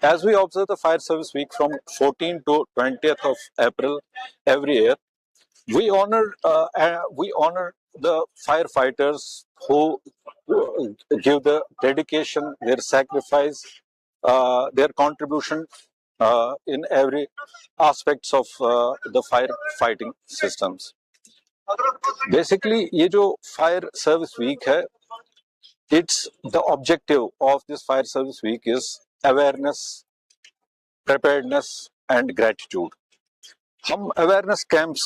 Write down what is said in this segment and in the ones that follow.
As we observe the Fire Service Week from 14th to 20th of April every year, we honor the firefighters who give the dedication, their sacrifice, their contribution in every aspects of the firefighting systems. Basically, ये जो Fire Service Week है, it's the objective of this Fire Service Week is awareness, preparedness and gratitude. हम awareness camps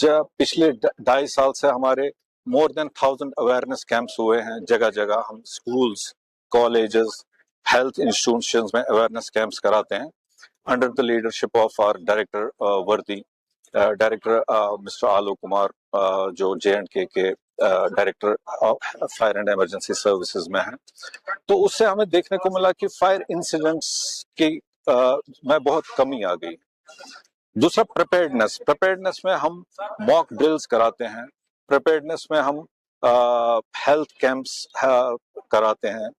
जब पिछले 2.5 साल से हमारे more than 1000 awareness camps हुए हैं जगह जगह. हम स्कूल्स, कॉलेजेस, हेल्थ इंस्टीट्यूशंस में अवेयरनेस कैंप्स कराते हैं under the leadership of our director वर्दी, डायरेक्टर मिस्टर आलोक कुमार, जो JNK के director fire and emergency services में हैं. तो उससे हमें देखने को मिला कि फायर इंसिडेंट्स की में बहुत कमी आ गई. दूसरा प्रिपेयर्डनेस में हम मॉक ड्रिल्स कराते हैं. प्रिपेयर्डनेस में हम हेल्थ कैंप्स कराते हैं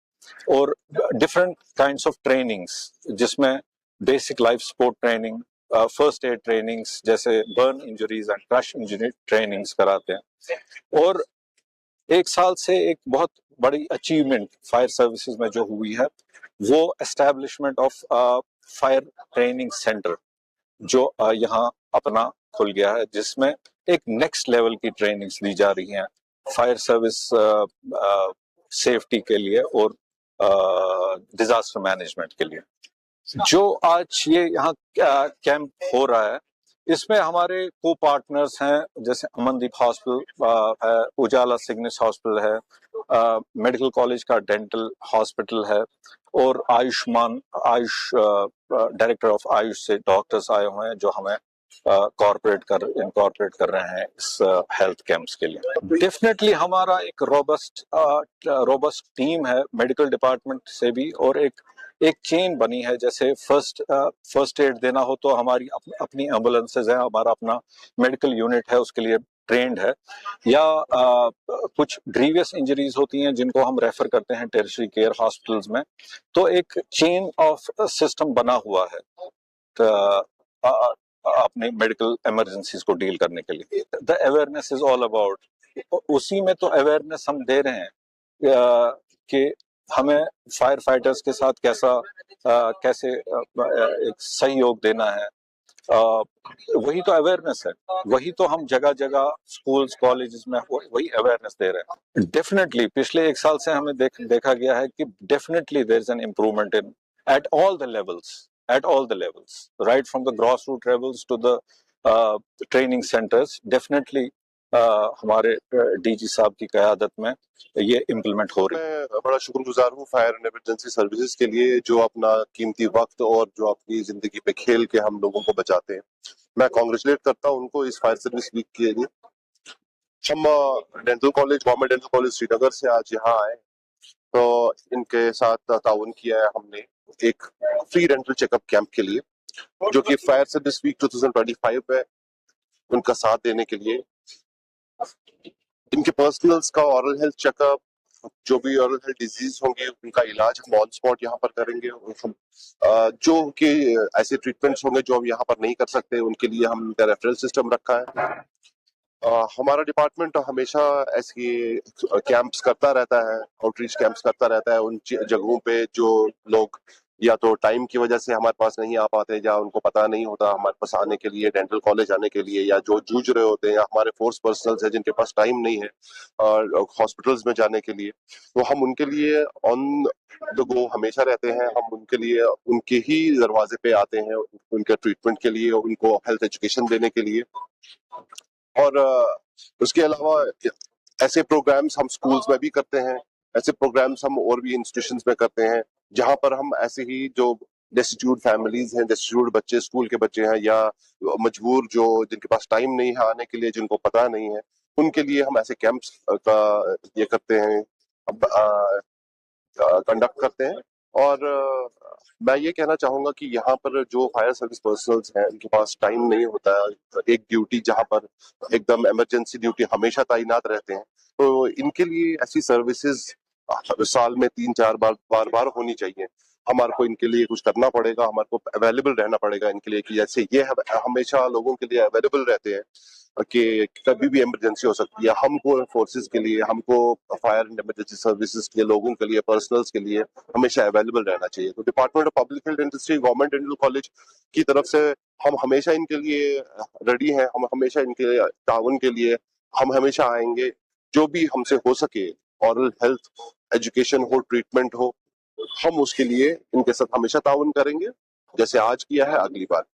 और डिफरेंट काइंड्स ऑफ ट्रेनिंग्स जिसमें basic life support training, first aid trainings जैसे burn injuries and crush injury trainings कराते हैं. और 1 साल से एक बहुत बड़ी अचीवमेंट फायर सर्विसेज में जो हुई है वो establishment of fire training centre जो यहाँ अपना खुल गया है, जिसमें एक नेक्स्ट लेवल की ट्रेनिंग्स दी जा रही हैं फायर सर्विस सेफ्टी के लिए और डिजास्टर मैनेजमेंट के लिए. जो आज ये यहाँ कैंप हो रहा है इसमें हमारे को पार्टनर्स हैं जैसे अमनदीप हॉस्पिटल है, उजाला सिग्नेस हॉस्पिटल है, मेडिकल कॉलेज का डेंटल हॉस्पिटल है और आयुष डायरेक्टर ऑफ आयुष से डॉक्टर्स आए हुए हैं जो हमें इनकॉर्पोरेट कर रहे हैं इस हेल्थ कैंप्स के लिए. डेफिनेटली हमारा एक रोबस्ट टीम है मेडिकल डिपार्टमेंट से भी, और एक चेन बनी है. जैसे फर्स्ट एड देना हो तो हमारी अपनी एम्बुलेंसेज है, हमारा अपना मेडिकल यूनिट है उसके लिए ट्रेंड है, या कुछ ग्रीवियस इंजरीज होती हैं जिनको हम रेफर करते हैं टेरिटरी केयर हॉस्पिटल्स में. तो एक चेन ऑफ सिस्टम बना हुआ है अपने मेडिकल इमरजेंसीज को डील करने के लिए. The awareness is all about, उसी में तो अवेयरनेस हम दे रहे हैं कि हमें फायर फाइटर्स के साथ कैसे एक सहयोग देना है. वही तो अवेयरनेस है, वही तो हम जगह जगह स्कूल्स कॉलेजेस में वही अवेयरनेस दे रहे हैं. डेफिनेटली पिछले 1 साल से हमें देखा गया है कि definitely there is an improvement in at all the levels, right from the grassroots levels to the training centers. Definitely हमारे DG साहब की क़यादत में ये इम्प्लीमेंट हो रही है. मैं बड़ा शुक्रगुजार हूँ फायर एंड इमरजेंसी सर्विसेज के लिए जो अपना कीमती वक्त और जो अपनी जिंदगी पे खेल के हम लोगों को बचाते हैं. मैं कांग्रेचुलेट करता हूँ उनको इस फायर सर्विस वीक के लिए. हम गवर्नमेंट डेंटल कॉलेज श्रीनगर से आज यहाँ आए तो इनके साथ ताउन किया है हमने एक फ्री डेंटल चेकअप कैंप के लिए जो कि फायर सर्विस वीक 2025 है उनका साथ देने के लिए. इनके पर्सनल्स का ऑरल हेल्थ चेकअप, जो भी ऑरल हेल्थ डिजीज होंगे उनका इलाज हम ऑन स्पॉट यहाँ पर करेंगे. हम जो कि ऐसे ट्रीटमेंट्स होंगे जो हम यहाँ पर नहीं कर सकते उनके लिए हम इनका रेफरल सिस्टम रखा है. हमारा डिपार्टमेंट हमेशा ऐसी कैंप्स करता रहता है, आउटरीच कैंप्स करता रहता है उन जगहों पे जो लोग या तो टाइम की वजह से हमारे पास नहीं आ पाते या उनको पता नहीं होता हमारे पास आने के लिए, डेंटल कॉलेज आने के लिए, या जो जूझ रहे होते हैं या हमारे फोर्स पर्सनल्स है जिनके पास टाइम नहीं है हॉस्पिटल्स में जाने के लिए. तो हम उनके लिए ऑन द गो हमेशा रहते हैं. हम उनके लिए उनके ही दरवाजे पे आते हैं उनके ट्रीटमेंट के लिए, उनको हेल्थ एजुकेशन देने के लिए. और उसके अलावा ऐसे प्रोग्राम्स हम स्कूल्स में भी करते हैं, ऐसे प्रोग्राम्स हम और भी इंस्टीट्यूशंस में करते हैं जहां पर हम ऐसे ही जो डेस्टिट्यूट फैमिलीज हैं, डेस्टिट्यूट बच्चे, स्कूल के बच्चे हैं या मजबूर जो जिनके पास टाइम नहीं है आने के लिए, जिनको पता नहीं है, उनके लिए हम ऐसे कैंप्स का ये करते हैं, कंडक्ट करते हैं. और मैं ये कहना चाहूंगा कि यहाँ पर जो फायर सर्विस पर्सनल्स हैं उनके पास टाइम नहीं होता है, एक ड्यूटी जहाँ पर एकदम इमरजेंसी ड्यूटी हमेशा तैनात रहते हैं, तो इनके लिए ऐसी सर्विसेज साल में 3-4 बार होनी चाहिए. हमारे को इनके लिए कुछ करना पड़ेगा, हमारे को अवेलेबल रहना पड़ेगा इनके लिए, कि जैसे ये हमेशा लोगों के लिए अवेलेबल रहते हैं कि कभी भी इमरजेंसी हो सकती है। हमको फोर्सेस के लिए, हमको फायर एंड इमरजेंसी सर्विसेज के लोगों के लिए, पर्सनल्स के लिए हमेशा अवेलेबल रहना चाहिए। तो department of public health industry, government dental college की तरफ से हम हमेशा इनके लिए रेडी हैं, हम हमेशा इनके ताउन के लिए हम हमेशा आएंगे। जो भी हमसे हो सके, ऑरल हेल्थ एजुकेशन हो, ट्रीटमेंट हो, हम उसके लिए इनके साथ हमेशा ताउन करेंगे, जैसे आज किया है, अगली बार।